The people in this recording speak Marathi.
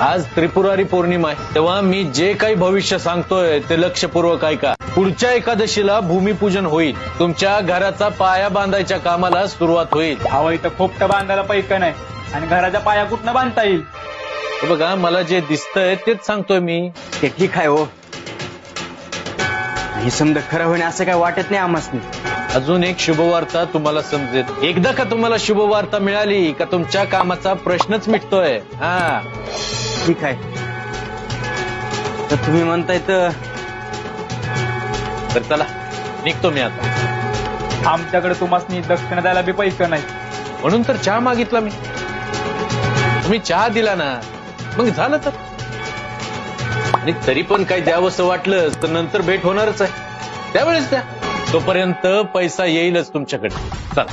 आज त्रिपुरारी पौर्णिमा आहे, तेव्हा मी जे काही भविष्य सांगतोय ते लक्षपूर्वक ऐका. पुढच्या एकादशीला भूमिपूजन होईल. तुमच्या घराचा पाया बांधायच्या कामाला सुरुवात होईल. अहो इथं खोपटं बांधायला पैक नाही आणि घराच्या पाया कुठनं बांधता येईल? हे बघा, मला जे दिसतंय तेच सांगतोय मी. ते ठीक आहे हो, हे समजा खरं होणे असं काय वाटत नाही आम्हाला. अजून एक शुभवार्ता तुम्हाला समजेल. एकदा का तुम्हाला शुभवार्ता मिळाली का तुमच्या कामाचा प्रश्नच मिटतोय. हा ठीक आहे, तर तुम्ही म्हणताय तर चला निघतो मी आता. आमच्याकडे तुम्हाला दक्षिणा द्यायला बी पैक नाही. म्हणून तर चहा मागितला मी. तुम्ही चहा दिला ना, मग झालं तर. आणि तरी पण काही द्यावंसं वाटलं तर नंतर भेट होणारच आहे, त्यावेळेस द्या. तोपर्यंत पैसा येईलच तुमच्याकडे. चला.